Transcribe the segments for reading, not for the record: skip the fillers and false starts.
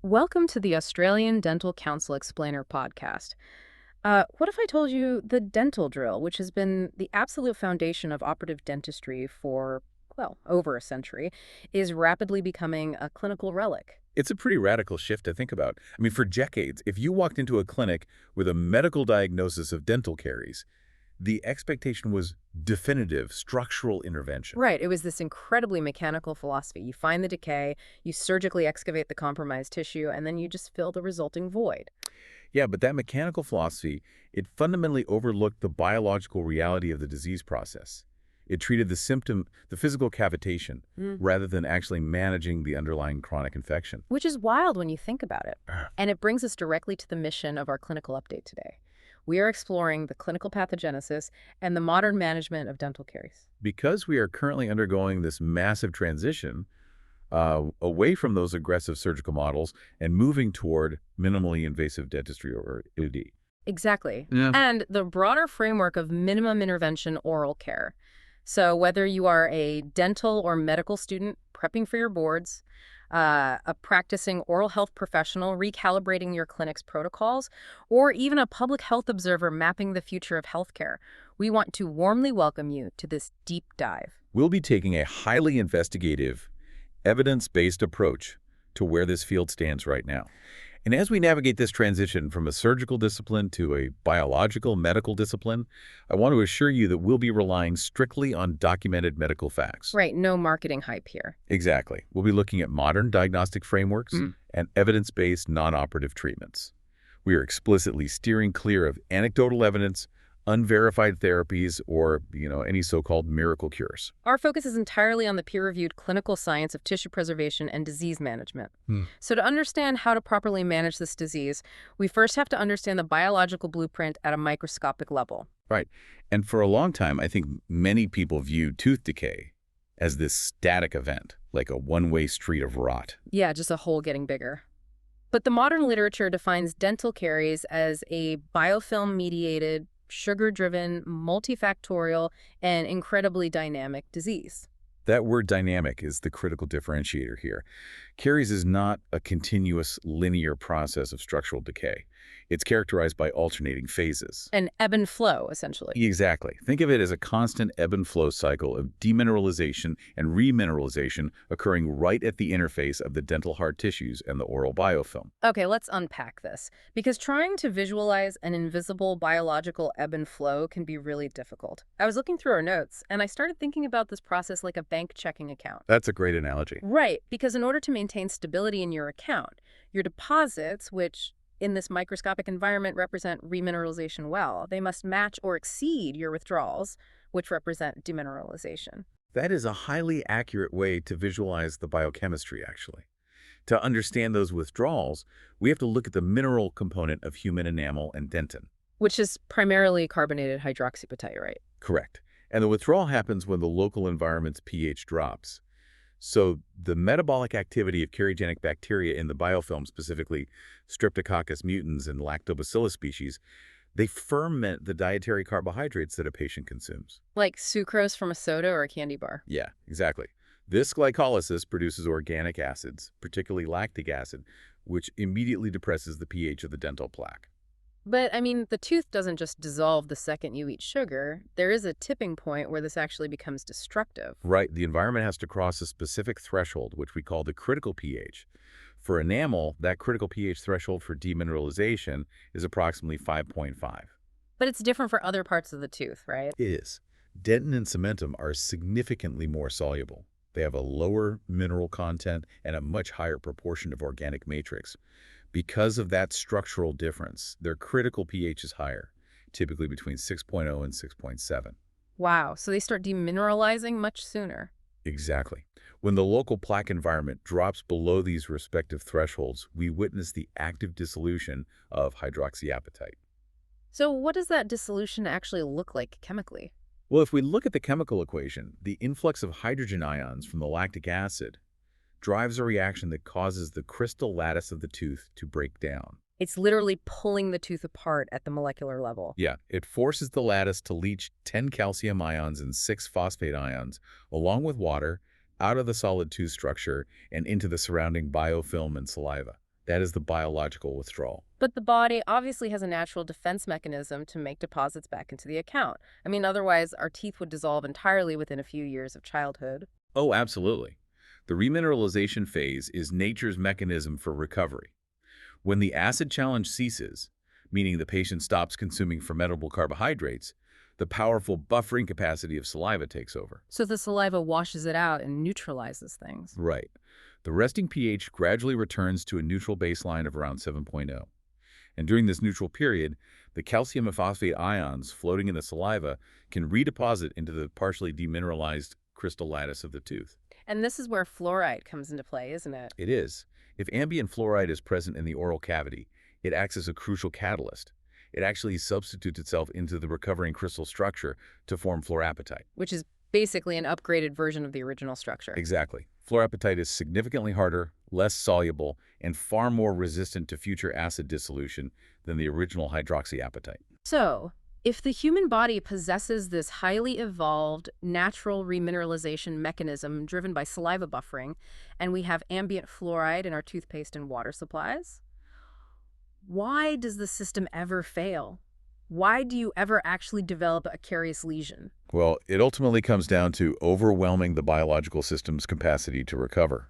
Welcome to the Australian Dental Council Explainer podcast. What if I told you the dental drill, which has been the absolute foundation of operative dentistry for, well, over a century, is rapidly becoming a clinical relic? It's a pretty radical shift to think about. I mean, for decades, if you walked into a clinic with a medical diagnosis of dental caries, the expectation was definitive structural intervention. Right, it was this incredibly mechanical philosophy. You find the decay, you surgically excavate the compromised tissue, and then you just fill the resulting void. Yeah, but that mechanical philosophy, it fundamentally overlooked the biological reality of the disease process. It treated the symptom, the physical cavitation, rather than actually managing the underlying chronic infection. Which is wild when you think about it. And it brings us directly to the mission of our clinical update today. We are exploring the clinical pathogenesis and the modern management of dental caries. Because we are currently undergoing this massive transition away from those aggressive surgical models and moving toward minimally invasive dentistry, or IID. Exactly. Yeah. And the broader framework of minimum intervention oral care. So whether you are a dental or medical student prepping for your boards, a practicing oral health professional recalibrating your clinic's protocols, or even a public health observer mapping the future of healthcare, we want to warmly welcome you to this deep dive. We'll be taking a highly investigative, evidence-based approach to where this field stands right now. And as we navigate this transition from a surgical discipline to a biological medical discipline, I want to assure you that we'll be relying strictly on documented medical facts. Right, no marketing hype here. Exactly. We'll be looking at modern diagnostic frameworks and evidence-based non-operative treatments. We are explicitly steering clear of anecdotal evidence, unverified therapies, or, any so-called miracle cures. Our focus is entirely on the peer-reviewed clinical science of tissue preservation and disease management. So to understand how to properly manage this disease, we first have to understand the biological blueprint at a microscopic level. Right. And for a long time, I think many people viewed tooth decay as this static event, like a one-way street of rot. Yeah, just a hole getting bigger. But the modern literature defines dental caries as a biofilm-mediated, sugar-driven, multifactorial, and incredibly dynamic disease. That word dynamic is the critical differentiator here. Caries is not a continuous linear process of structural decay. It's characterized by alternating phases. An ebb and flow, essentially. Exactly. Think of it as a constant ebb and flow cycle of demineralization and remineralization occurring right at the interface of the dental hard tissues and the oral biofilm. Okay, let's unpack this. Because trying to visualize an invisible biological ebb and flow can be really difficult. I was looking through our notes, and I started thinking about this process like a bank checking account. That's a great analogy. Right, because in order to maintain stability in your account, your deposits, which in this microscopic environment represent remineralization well, they must match or exceed your withdrawals, which represent demineralization. That is a highly accurate way to visualize the biochemistry, actually. To understand those withdrawals, we have to look at the mineral component of human enamel and dentin. Which is primarily carbonated hydroxyapatite. Correct. And the withdrawal happens when the local environment's pH drops. So the metabolic activity of cariogenic bacteria in the biofilm, specifically Streptococcus mutans and Lactobacillus species, they ferment the dietary carbohydrates that a patient consumes. Like sucrose from a soda or a candy bar. Yeah, exactly. This glycolysis produces organic acids, particularly lactic acid, which immediately depresses the pH of the dental plaque. But, I mean, the tooth doesn't just dissolve the second you eat sugar. There is a tipping point where this actually becomes destructive. Right. The environment has to cross a specific threshold, which we call the critical pH. For enamel, that critical pH threshold for demineralization is approximately 5.5. But it's different for other parts of the tooth, right? It is. Dentin and cementum are significantly more soluble. They have a lower mineral content and a much higher proportion of organic matrix. Because of that structural difference, their critical pH is higher, typically between 6.0 and 6.7. Wow, so they start demineralizing much sooner. Exactly. When the local plaque environment drops below these respective thresholds, we witness the active dissolution of hydroxyapatite. So what does that dissolution actually look like chemically? Well, if we look at the chemical equation, the influx of hydrogen ions from the lactic acid drives a reaction that causes the crystal lattice of the tooth to break down. It's literally pulling the tooth apart at the molecular level. Yeah, it forces the lattice to leach 10 calcium ions and 6 phosphate ions, along with water, out of the solid tooth structure and into the surrounding biofilm and saliva. That is the biological withdrawal. But the body obviously has a natural defense mechanism to make deposits back into the account. I mean, otherwise, our teeth would dissolve entirely within a few years of childhood. Oh, absolutely. The remineralization phase is nature's mechanism for recovery. When the acid challenge ceases, meaning the patient stops consuming fermentable carbohydrates, the powerful buffering capacity of saliva takes over. So the saliva washes it out and neutralizes things. Right. The resting pH gradually returns to a neutral baseline of around 7.0. And during this neutral period, the calcium and phosphate ions floating in the saliva can redeposit into the partially demineralized crystal lattice of the tooth. And this is where fluoride comes into play, isn't it? It is. If ambient fluoride is present in the oral cavity, it acts as a crucial catalyst. It actually substitutes itself into the recovering crystal structure to form fluorapatite. Which is basically an upgraded version of the original structure. Exactly. Fluorapatite is significantly harder, less soluble, and far more resistant to future acid dissolution than the original hydroxyapatite. So, if the human body possesses this highly evolved natural remineralization mechanism driven by saliva buffering, and we have ambient fluoride in our toothpaste and water supplies, why does the system ever fail? Why do you ever actually develop a carious lesion? Well, it ultimately comes down to overwhelming the biological system's capacity to recover.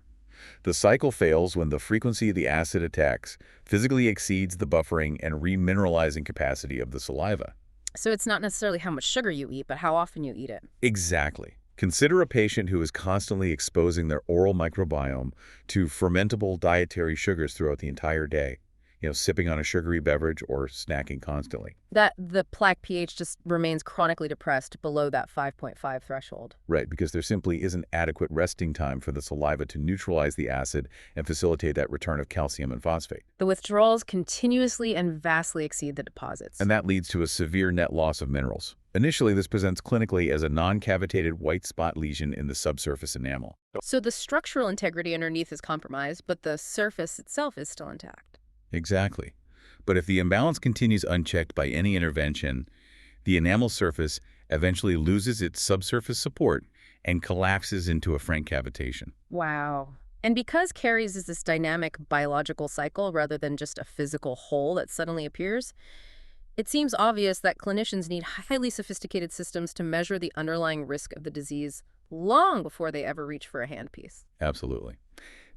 The cycle fails when the frequency of the acid attacks physically exceeds the buffering and remineralizing capacity of the saliva. So it's not necessarily how much sugar you eat, but how often you eat it. Exactly. Consider a patient who is constantly exposing their oral microbiome to fermentable dietary sugars throughout the entire day, sipping on a sugary beverage or snacking constantly. The plaque pH just remains chronically depressed below that 5.5 threshold. Right, because there simply isn't adequate resting time for the saliva to neutralize the acid and facilitate that return of calcium and phosphate. The withdrawals continuously and vastly exceed the deposits. And that leads to a severe net loss of minerals. Initially, this presents clinically as a non-cavitated white spot lesion in the subsurface enamel. So the structural integrity underneath is compromised, but the surface itself is still intact. Exactly. But if the imbalance continues unchecked by any intervention, the enamel surface eventually loses its subsurface support and collapses into a frank cavitation. Wow. And because caries is this dynamic biological cycle rather than just a physical hole that suddenly appears, it seems obvious that clinicians need highly sophisticated systems to measure the underlying risk of the disease long before they ever reach for a handpiece. Absolutely.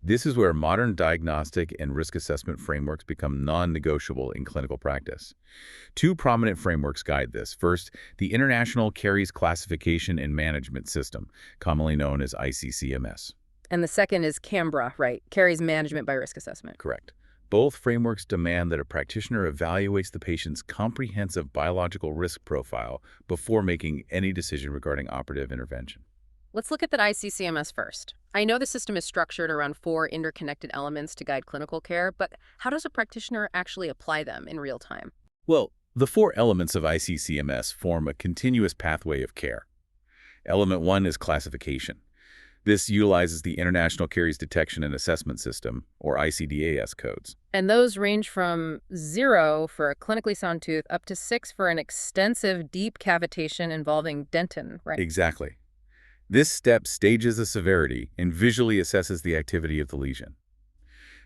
This is where modern diagnostic and risk assessment frameworks become non-negotiable in clinical practice. Two prominent frameworks guide this. First, the International Caries Classification and Management System, commonly known as ICCMS. And the second is CAMBRA, right? Caries Management by Risk Assessment. Correct. Both frameworks demand that a practitioner evaluates the patient's comprehensive biological risk profile before making any decision regarding operative intervention. Let's look at that ICCMS first. I know the system is structured around 4 interconnected elements to guide clinical care, but how does a practitioner actually apply them in real time? Well, the 4 elements of ICCMS form a continuous pathway of care. Element 1 is classification. This utilizes the International Caries Detection and Assessment System, or ICDAS codes. And those range from 0 for a clinically sound tooth up to 6 for an extensive deep cavitation involving dentin, right? Exactly. This step stages the severity and visually assesses the activity of the lesion.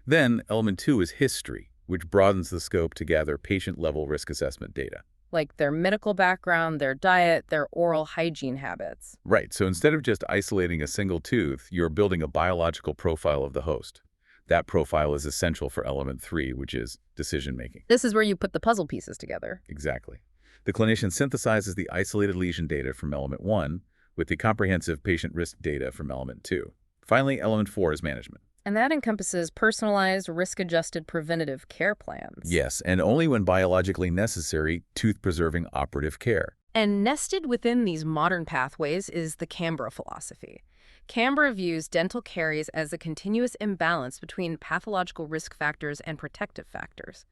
Then, element 2 is history, which broadens the scope to gather patient-level risk assessment data. Like their medical background, their diet, their oral hygiene habits. Right, so instead of just isolating a single tooth, you're building a biological profile of the host. That profile is essential for element 3, which is decision-making. This is where you put the puzzle pieces together. Exactly. The clinician synthesizes the isolated lesion data from element 1 with the comprehensive patient risk data from element 2. Finally, element 4 is management. And that encompasses personalized, risk-adjusted preventative care plans. Yes, and only when biologically necessary, tooth-preserving operative care. And nested within these modern pathways is the CAMBRA philosophy. CAMBRA views dental caries as a continuous imbalance between pathological risk factors and protective factors.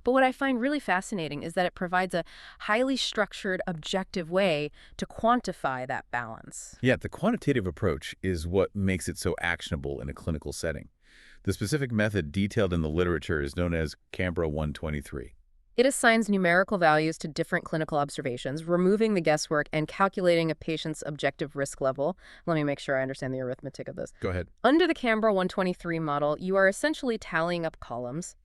But what I find really fascinating is that it provides a highly structured, objective way to quantify that balance. Yeah, the quantitative approach is what makes it so actionable in a clinical setting. The specific method detailed in the literature is known as CAMBRA 123. It assigns numerical values to different clinical observations, removing the guesswork and calculating a patient's objective risk level. Let me make sure I understand the arithmetic of this. Go ahead. Under the CAMBRA 123 model, you are essentially tallying up columns.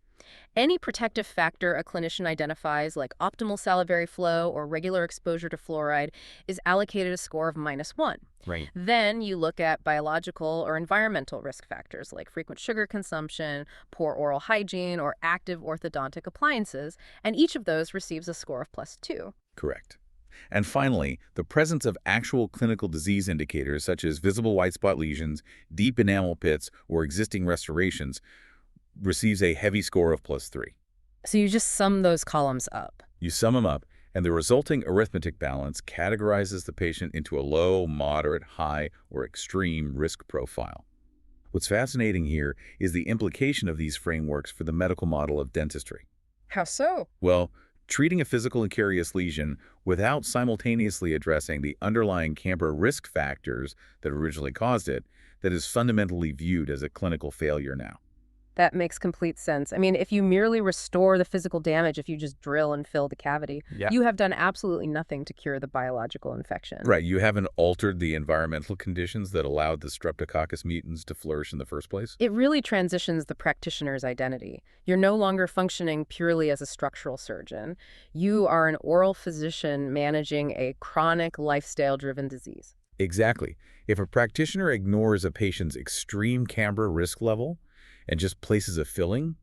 Any protective factor a clinician identifies, like optimal salivary flow or regular exposure to fluoride, is allocated a score of -1. Right. Then you look at biological or environmental risk factors like frequent sugar consumption, poor oral hygiene, or active orthodontic appliances, and each of those receives a score of +2. Correct. And finally, the presence of actual clinical disease indicators such as visible white spot lesions, deep enamel pits, or existing restorations receives a heavy score of +3. So you just sum those columns up. You sum them up, and the resulting arithmetic balance categorizes the patient into a low, moderate, high, or extreme risk profile. What's fascinating here is the implication of these frameworks for the medical model of dentistry. How so? Well, treating a physical and carious lesion without simultaneously addressing the underlying CAMBRA risk factors that originally caused it, that is fundamentally viewed as a clinical failure now. That makes complete sense. I mean, if you merely restore the physical damage, if you just drill and fill the cavity, Yeah. you have done absolutely nothing to cure the biological infection. Right, you haven't altered the environmental conditions that allowed the Streptococcus mutans to flourish in the first place? It really transitions the practitioner's identity. You're no longer functioning purely as a structural surgeon. You are an oral physician managing a chronic, lifestyle-driven disease. Exactly. If a practitioner ignores a patient's extreme CAMBRA risk level and just places a filling,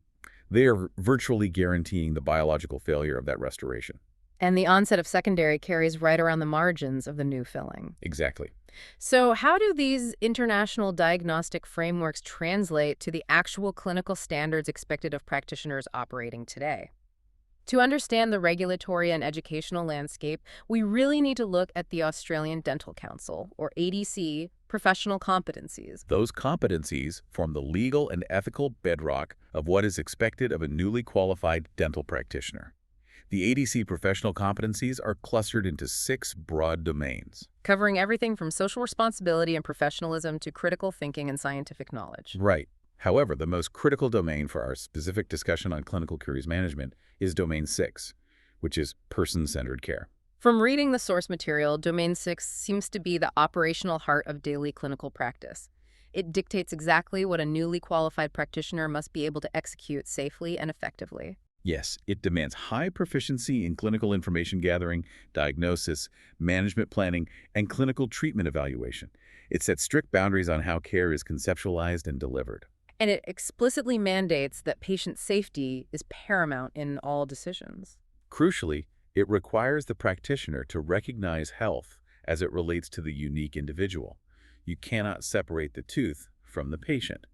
they are virtually guaranteeing the biological failure of that restoration. And the onset of secondary caries right around the margins of the new filling. Exactly. So how do these international diagnostic frameworks translate to the actual clinical standards expected of practitioners operating today? To understand the regulatory and educational landscape, we really need to look at the Australian Dental Council, or ADC, professional competencies. Those competencies form the legal and ethical bedrock of what is expected of a newly qualified dental practitioner. The ADC professional competencies are clustered into 6 broad domains. Covering everything from social responsibility and professionalism to critical thinking and scientific knowledge. Right. However, the most critical domain for our specific discussion on clinical caries management is Domain 6, which is person-centered care. From reading the source material, Domain 6 seems to be the operational heart of daily clinical practice. It dictates exactly what a newly qualified practitioner must be able to execute safely and effectively. Yes, it demands high proficiency in clinical information gathering, diagnosis, management planning, and clinical treatment evaluation. It sets strict boundaries on how care is conceptualized and delivered. And it explicitly mandates that patient safety is paramount in all decisions. Crucially, it requires the practitioner to recognize health as it relates to the unique individual. You cannot separate the tooth from the patient.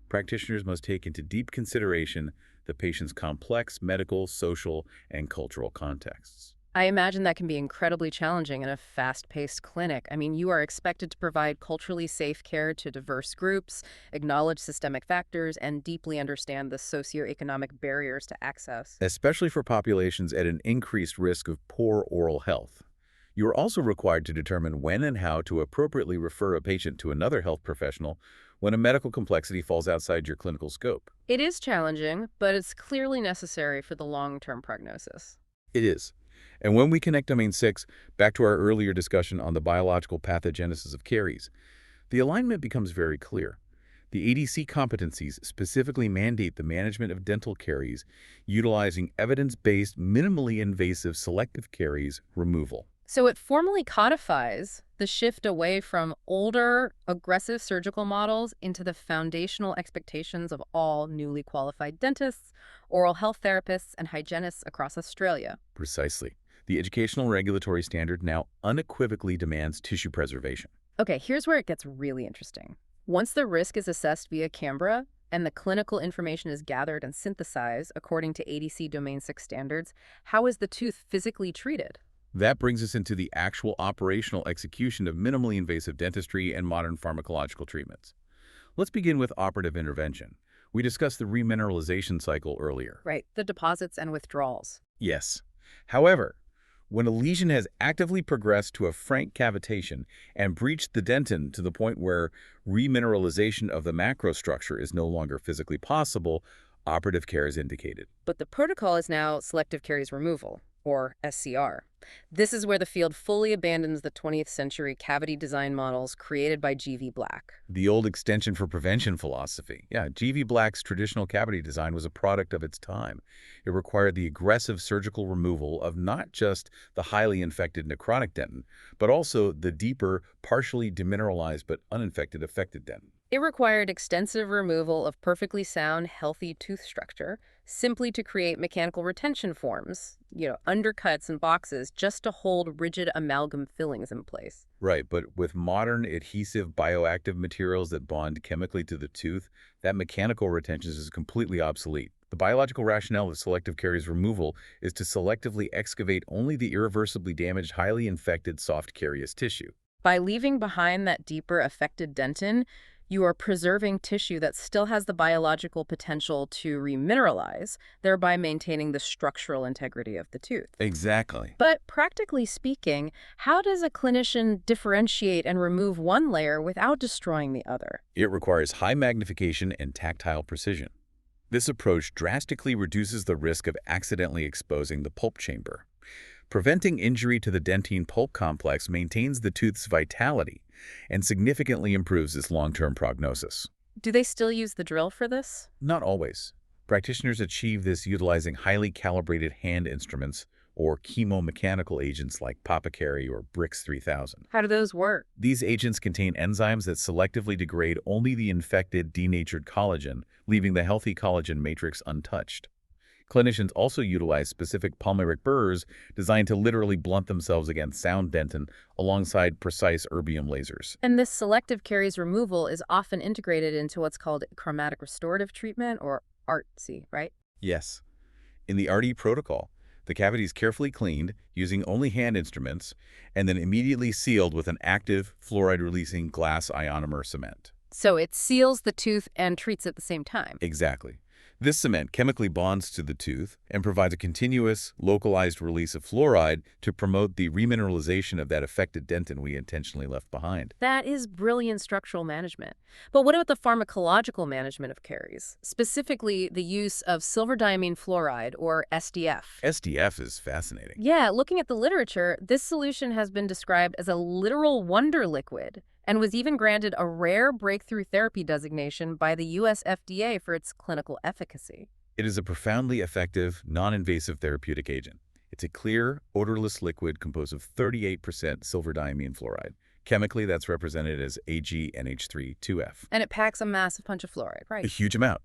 Practitioners must take into deep consideration the patient's complex medical, social, and cultural contexts. I imagine that can be incredibly challenging in a fast-paced clinic. I mean, you are expected to provide culturally safe care to diverse groups, acknowledge systemic factors, and deeply understand the socioeconomic barriers to access. Especially for populations at an increased risk of poor oral health. You are also required to determine when and how to appropriately refer a patient to another health professional when a medical complexity falls outside your clinical scope. It is challenging, but it's clearly necessary for the long-term prognosis. It is. And when we connect Domain 6 back to our earlier discussion on the biological pathogenesis of caries, the alignment becomes very clear. The ADC competencies specifically mandate the management of dental caries utilizing evidence-based, minimally invasive selective caries removal. So it formally codifies the shift away from older, aggressive surgical models into the foundational expectations of all newly qualified dentists, oral health therapists, and hygienists across Australia. Precisely. The educational regulatory standard now unequivocally demands tissue preservation. Okay, here's where it gets really interesting. Once the risk is assessed via CAMBRA and the clinical information is gathered and synthesized according to ADC Domain 6 standards, how is the tooth physically treated? That brings us into the actual operational execution of minimally invasive dentistry and modern pharmacological treatments. Let's begin with operative intervention. We discussed the remineralization cycle earlier. Right, the deposits and withdrawals. Yes. However, when a lesion has actively progressed to a frank cavitation and breached the dentin to the point where remineralization of the macrostructure is no longer physically possible, non-operative care is indicated. But the protocol is now selective caries removal, or SCR. This is where the field fully abandons the 20th century cavity design models created by G.V. Black. The old extension for prevention philosophy. Yeah, G.V. Black's traditional cavity design was a product of its time. It required the aggressive surgical removal of not just the highly infected necrotic dentin, but also the deeper, partially demineralized but uninfected affected dentin. It required extensive removal of perfectly sound, healthy tooth structure simply to create mechanical retention forms, undercuts and boxes just to hold rigid amalgam fillings in place. Right, but with modern adhesive bioactive materials that bond chemically to the tooth, that mechanical retention is completely obsolete. The biological rationale of selective caries removal is to selectively excavate only the irreversibly damaged, highly infected soft carious tissue. By leaving behind that deeper affected dentin, you are preserving tissue that still has the biological potential to remineralize, thereby maintaining the structural integrity of the tooth. Exactly. But practically speaking, how does a clinician differentiate and remove one layer without destroying the other? It requires high magnification and tactile precision. This approach drastically reduces the risk of accidentally exposing the pulp chamber. Preventing injury to the dentine pulp complex maintains the tooth's vitality and significantly improves its long-term prognosis. Do they still use the drill for this? Not always. Practitioners achieve this utilizing highly calibrated hand instruments or chemomechanical agents like Papakari or Brix 3000. How do those work? These agents contain enzymes that selectively degrade only the infected, denatured collagen, leaving the healthy collagen matrix untouched. Clinicians also utilize specific palmaric burrs designed to literally blunt themselves against sound dentin alongside precise erbium lasers. And this selective caries removal is often integrated into what's called chromatic restorative treatment, or ARTC, right? Yes. In the RD protocol, the cavity is carefully cleaned using only hand instruments and then immediately sealed with an active fluoride-releasing glass ionomer cement. So it seals the tooth and treats at the same time. Exactly. This cement chemically bonds to the tooth and provides a continuous, localized release of fluoride to promote the remineralization of that affected dentin we intentionally left behind. That is brilliant structural management. But what about the pharmacological management of caries, specifically the use of silver diamine fluoride, or SDF? SDF is fascinating. Yeah, looking at the literature, this solution has been described as a literal wonder liquid and was even granted a rare breakthrough therapy designation by the U.S. FDA for its clinical efficacy. It is a profoundly effective, non-invasive therapeutic agent. It's a clear, odorless liquid composed of 38% silver diamine fluoride. Chemically, that's represented as AgNH3-2F. And it packs a massive punch of fluoride, right? A huge amount.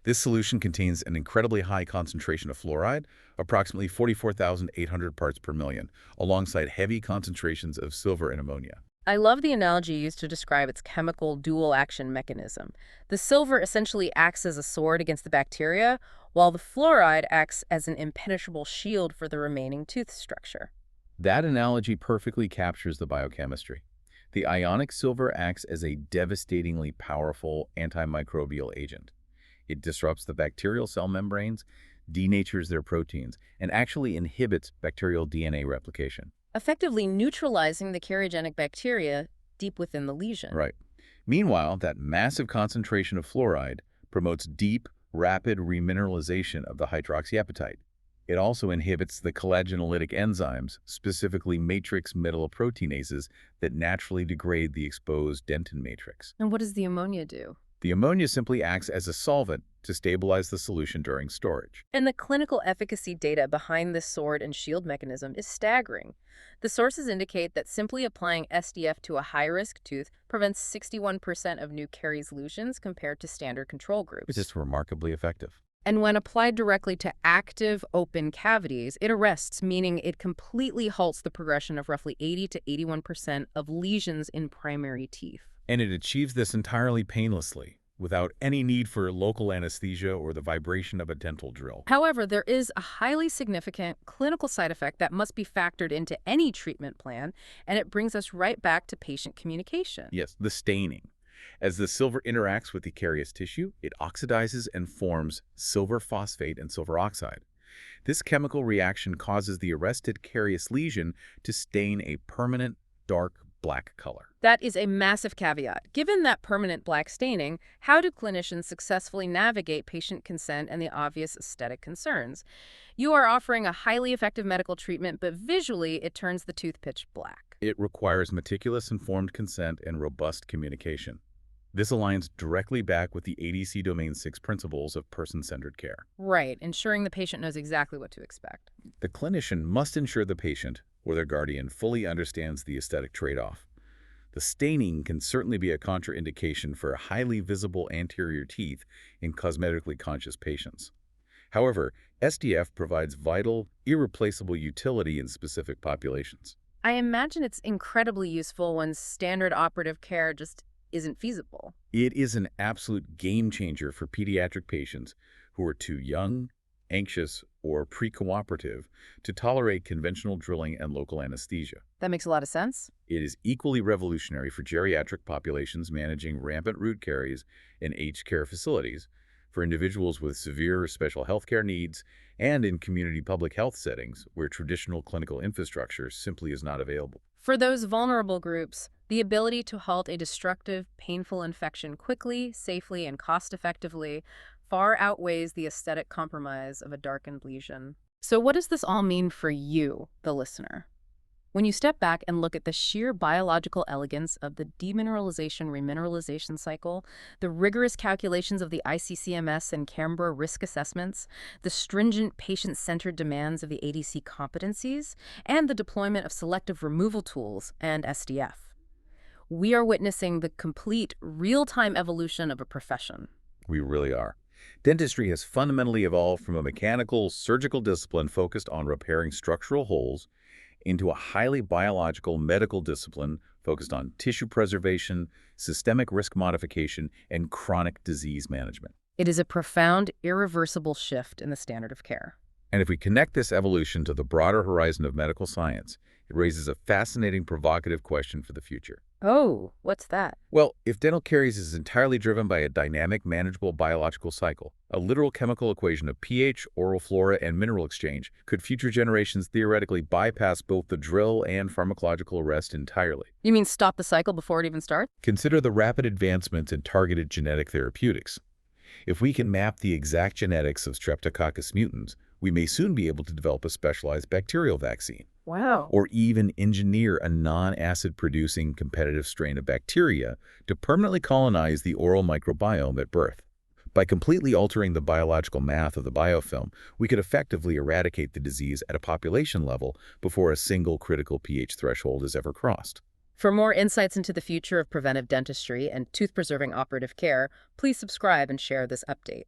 This solution contains an incredibly high concentration of fluoride, approximately 44,800 parts per million, alongside heavy concentrations of silver and ammonia. I love the analogy used to describe its chemical dual-action mechanism. The silver essentially acts as a sword against the bacteria, while the fluoride acts as an impenetrable shield for the remaining tooth structure. That analogy perfectly captures the biochemistry. The ionic silver acts as a devastatingly powerful antimicrobial agent. It disrupts the bacterial cell membranes, denatures their proteins, and actually inhibits bacterial DNA replication. Effectively neutralizing the cariogenic bacteria deep within the lesion. Right. Meanwhile, that massive concentration of fluoride promotes deep, rapid remineralization of the hydroxyapatite. It also inhibits the collagenolitic enzymes, specifically matrix metalloproteinases, that naturally degrade the exposed dentin matrix. And what does the ammonia do? The ammonia simply acts as a solvent to stabilize the solution during storage. And the clinical efficacy data behind this sword and shield mechanism is staggering. The sources indicate that simply applying SDF to a high-risk tooth prevents 61% of new caries lesions compared to standard control groups. It's just remarkably effective. And when applied directly to active open cavities, it arrests, meaning it completely halts the progression of roughly 80 to 81% of lesions in primary teeth. And it achieves this entirely painlessly, without any need for local anesthesia or the vibration of a dental drill. However, there is a highly significant clinical side effect that must be factored into any treatment plan, and it brings us right back to patient communication. Yes, the staining. As the silver interacts with the carious tissue, it oxidizes and forms silver phosphate and silver oxide. This chemical reaction causes the arrested carious lesion to stain a permanent, dark, black color. That is a massive caveat. Given that permanent black staining, how do clinicians successfully navigate patient consent and the obvious aesthetic concerns? You are offering a highly effective medical treatment, but visually it turns the tooth pitch black. It requires meticulous informed consent and robust communication. This aligns directly back with the ADC Domain 6 principles of person-centered care. Right, ensuring the patient knows exactly what to expect. The clinician must ensure the patient or their guardian fully understands the aesthetic trade-off. The staining can certainly be a contraindication for highly visible anterior teeth in cosmetically conscious patients. However, SDF provides vital, irreplaceable utility in specific populations. I imagine it's incredibly useful when standard operative care just isn't feasible. It is an absolute game changer for pediatric patients who are too young, anxious, or pre-cooperative to tolerate conventional drilling and local anesthesia. That makes a lot of sense. It is equally revolutionary for geriatric populations managing rampant root caries in aged care facilities, for individuals with severe special healthcare needs, and in community public health settings where traditional clinical infrastructure simply is not available. For those vulnerable groups, the ability to halt a destructive, painful infection quickly, safely, and cost-effectively far outweighs the aesthetic compromise of a darkened lesion. So what does this all mean for you, the listener? When you step back and look at the sheer biological elegance of the demineralization-remineralization cycle, the rigorous calculations of the ICCMS and CAMBRA risk assessments, the stringent patient-centered demands of the ADC competencies, and the deployment of selective removal tools and SDF, we are witnessing the complete, real-time evolution of a profession. We really are. Dentistry has fundamentally evolved from a mechanical, surgical discipline focused on repairing structural holes into a highly biological medical discipline focused on tissue preservation, systemic risk modification, and chronic disease management. It is a profound, irreversible shift in the standard of care. And if we connect this evolution to the broader horizon of medical science, it raises a fascinating, provocative question for the future. Oh, what's that? Well, if dental caries is entirely driven by a dynamic, manageable biological cycle, a literal chemical equation of pH, oral flora, and mineral exchange, could future generations theoretically bypass both the drill and pharmacological arrest entirely? You mean stop the cycle before it even starts? Consider the rapid advancements in targeted genetic therapeutics. If we can map the exact genetics of Streptococcus mutans, we may soon be able to develop a specialized bacterial vaccine. Wow. Or even engineer a non-acid-producing competitive strain of bacteria to permanently colonize the oral microbiome at birth. By completely altering the biological math of the biofilm, we could effectively eradicate the disease at a population level before a single critical pH threshold is ever crossed. For more insights into the future of preventive dentistry and tooth-preserving operative care, please subscribe and share this update.